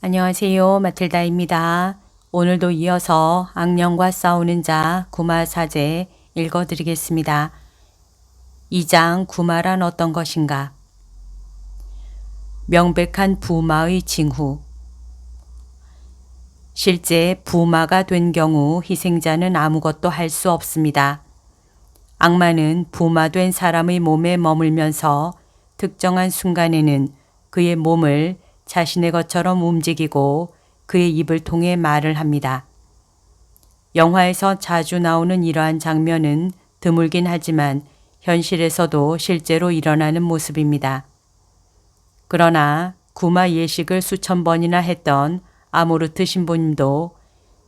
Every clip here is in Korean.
안녕하세요. 마틸다입니다. 오늘도 이어서 악령과 싸우는 자 구마사제 읽어드리겠습니다. 2장 구마란 어떤 것인가? 명백한 부마의 징후. 실제 부마가 된 경우 희생자는 아무것도 할 수 없습니다. 악마는 부마된 사람의 몸에 머물면서 특정한 순간에는 그의 몸을 자신의 것처럼 움직이고 그의 입을 통해 말을 합니다. 영화에서 자주 나오는 이러한 장면은 드물긴 하지만 현실에서도 실제로 일어나는 모습입니다. 그러나 구마 예식을 수천 번이나 했던 아모르트 신부님도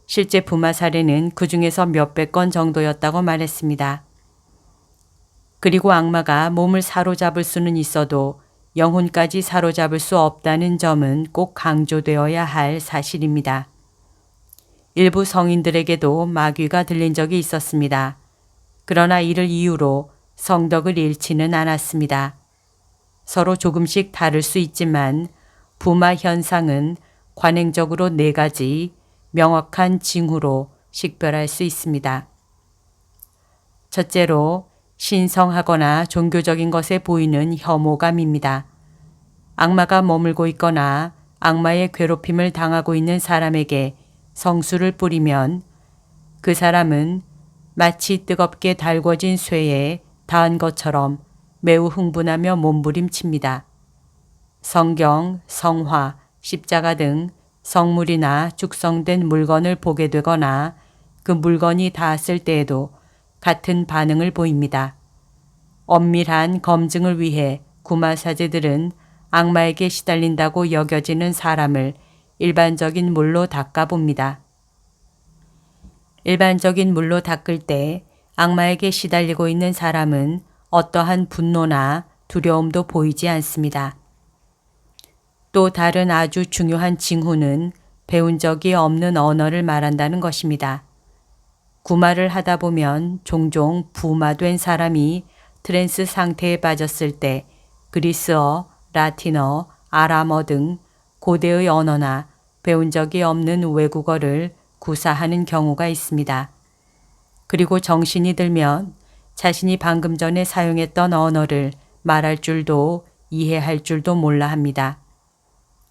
실제 부마 사례는 그 중에서 몇백 건 정도였다고 말했습니다. 그리고 악마가 몸을 사로잡을 수는 있어도 영혼까지 사로잡을 수 없다는 점은 꼭 강조되어야 할 사실입니다. 일부 성인들에게도 마귀가 들린 적이 있었습니다. 그러나 이를 이유로 성덕을 잃지는 않았습니다. 서로 조금씩 다를 수 있지만 부마 현상은 관행적으로 4가지 명확한 징후로 식별할 수 있습니다. 첫째로 신성하거나 종교적인 것에 보이는 혐오감입니다. 악마가 머물고 있거나 악마의 괴롭힘을 당하고 있는 사람에게 성수를 뿌리면 그 사람은 마치 뜨겁게 달궈진 쇠에 닿은 것처럼 매우 흥분하며 몸부림칩니다. 성경, 성화, 십자가 등 성물이나 죽성된 물건을 보게 되거나 그 물건이 닿았을 때에도 같은 반응을 보입니다. 엄밀한 검증을 위해 구마사제들은 악마에게 시달린다고 여겨지는 사람을 일반적인 물로 닦아봅니다. 일반적인 물로 닦을 때 악마에게 시달리고 있는 사람은 어떠한 분노나 두려움도 보이지 않습니다. 또 다른 아주 중요한 징후는 배운 적이 없는 언어를 말한다는 것입니다. 구마를 하다 보면 종종 부마된 사람이 트랜스 상태에 빠졌을 때 그리스어, 라틴어, 아람어 등 고대의 언어나 배운 적이 없는 외국어를 구사하는 경우가 있습니다. 그리고 정신이 들면 자신이 방금 전에 사용했던 언어를 말할 줄도 이해할 줄도 몰라 합니다.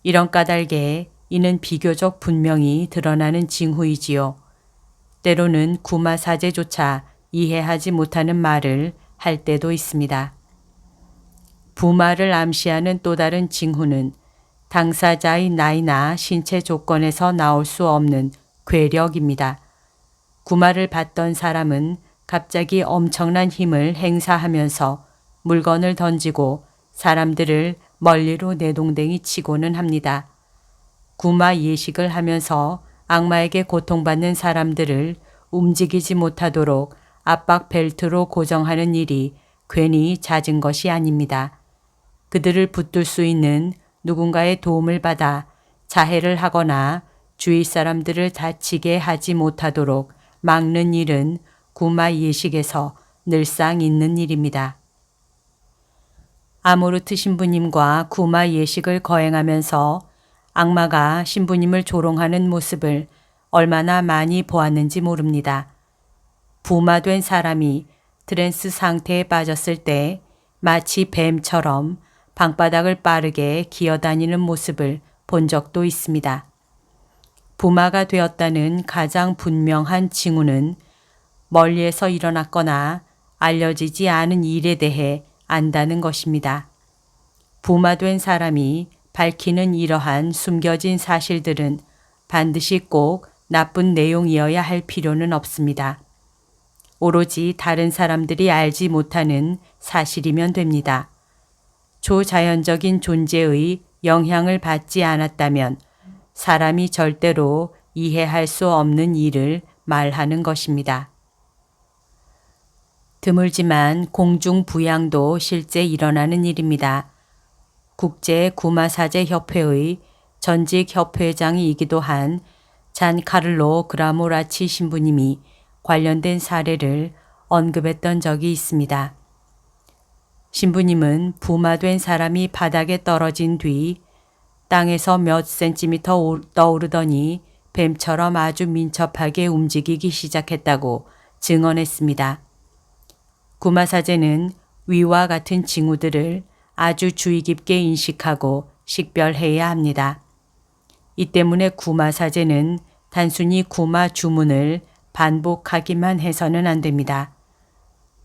이런 까닭에 이는 비교적 분명히 드러나는 징후이지요. 때로는 구마사제조차 이해하지 못하는 말을 할 때도 있습니다. 부마를 암시하는 또 다른 징후는 당사자의 나이나 신체 조건에서 나올 수 없는 괴력입니다. 구마를 받던 사람은 갑자기 엄청난 힘을 행사하면서 물건을 던지고 사람들을 멀리로 내동댕이 치고는 합니다. 구마 예식을 하면서 악마에게 고통받는 사람들을 움직이지 못하도록 압박 벨트로 고정하는 일이 괜히 잦은 것이 아닙니다. 그들을 붙들 수 있는 누군가의 도움을 받아 자해를 하거나 주위 사람들을 다치게 하지 못하도록 막는 일은 구마 예식에서 늘상 있는 일입니다. 아모르트 신부님과 구마 예식을 거행하면서 악마가 신부님을 조롱하는 모습을 얼마나 많이 보았는지 모릅니다. 부마된 사람이 트랜스 상태에 빠졌을 때 마치 뱀처럼 방바닥을 빠르게 기어다니는 모습을 본 적도 있습니다. 부마가 되었다는 가장 분명한 징후는 멀리에서 일어났거나 알려지지 않은 일에 대해 안다는 것입니다. 부마된 사람이 밝히는 이러한 숨겨진 사실들은 반드시 꼭 나쁜 내용이어야 할 필요는 없습니다. 오로지 다른 사람들이 알지 못하는 사실이면 됩니다. 초자연적인 존재의 영향을 받지 않았다면 사람이 절대로 이해할 수 없는 일을 말하는 것입니다. 드물지만 공중부양도 실제 일어나는 일입니다. 국제구마사제협회의 전직 협회장이기도 한 잔카를로 그라모라치 신부님이 관련된 사례를 언급했던 적이 있습니다. 신부님은 부마된 사람이 바닥에 떨어진 뒤 땅에서 몇 센티미터 떠오르더니 뱀처럼 아주 민첩하게 움직이기 시작했다고 증언했습니다. 구마사제는 위와 같은 징후들을 아주 주의 깊게 인식하고 식별해야 합니다. 이 때문에 구마사제는 단순히 구마 주문을 반복하기만 해서는 안 됩니다.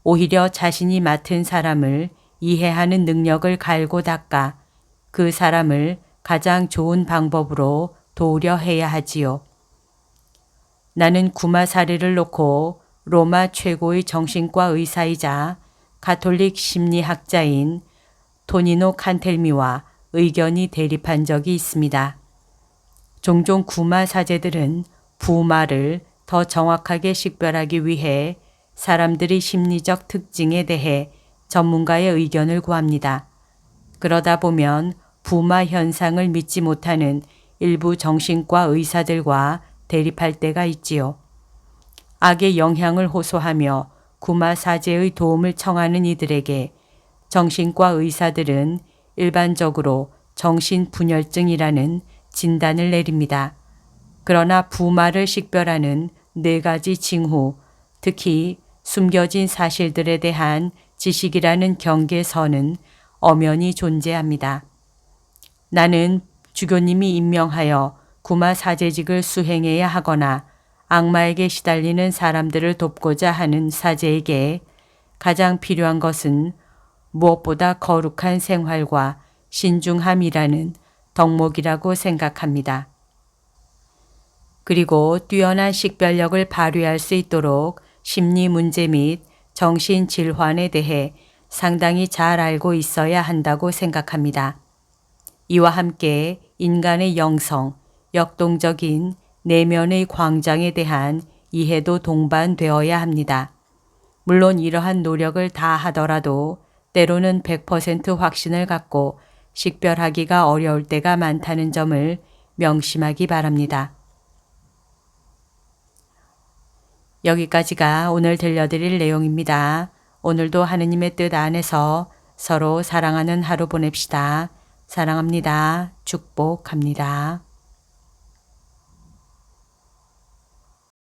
오히려 자신이 맡은 사람을 이해하는 능력을 갈고 닦아 그 사람을 가장 좋은 방법으로 도우려 해야 하지요. 나는 구마 사례를 놓고 로마 최고의 정신과 의사이자 가톨릭 심리학자인 토니노 칸텔미와 의견이 대립한 적이 있습니다. 종종 구마 사제들은 부마를 더 정확하게 식별하기 위해 사람들의 심리적 특징에 대해 전문가의 의견을 구합니다. 그러다 보면 부마 현상을 믿지 못하는 일부 정신과 의사들과 대립할 때가 있지요. 악의 영향을 호소하며 구마 사제의 도움을 청하는 이들에게 정신과 의사들은 일반적으로 정신분열증이라는 진단을 내립니다. 그러나 부마를 식별하는 4가지 징후, 특히 숨겨진 사실들에 대한 지식이라는 경계선은 엄연히 존재합니다. 나는 주교님이 임명하여 구마 사제직을 수행해야 하거나 악마에게 시달리는 사람들을 돕고자 하는 사제에게 가장 필요한 것은 무엇보다 거룩한 생활과 신중함이라는 덕목이라고 생각합니다. 그리고 뛰어난 식별력을 발휘할 수 있도록 심리 문제 및 정신 질환에 대해 상당히 잘 알고 있어야 한다고 생각합니다. 이와 함께 인간의 영성, 역동적인 내면의 광장에 대한 이해도 동반되어야 합니다. 물론 이러한 노력을 다 하더라도 때로는 100% 확신을 갖고 식별하기가 어려울 때가 많다는 점을 명심하기 바랍니다. 여기까지가 오늘 들려드릴 내용입니다. 오늘도 하느님의 뜻 안에서 서로 사랑하는 하루 보냅시다. 사랑합니다. 축복합니다.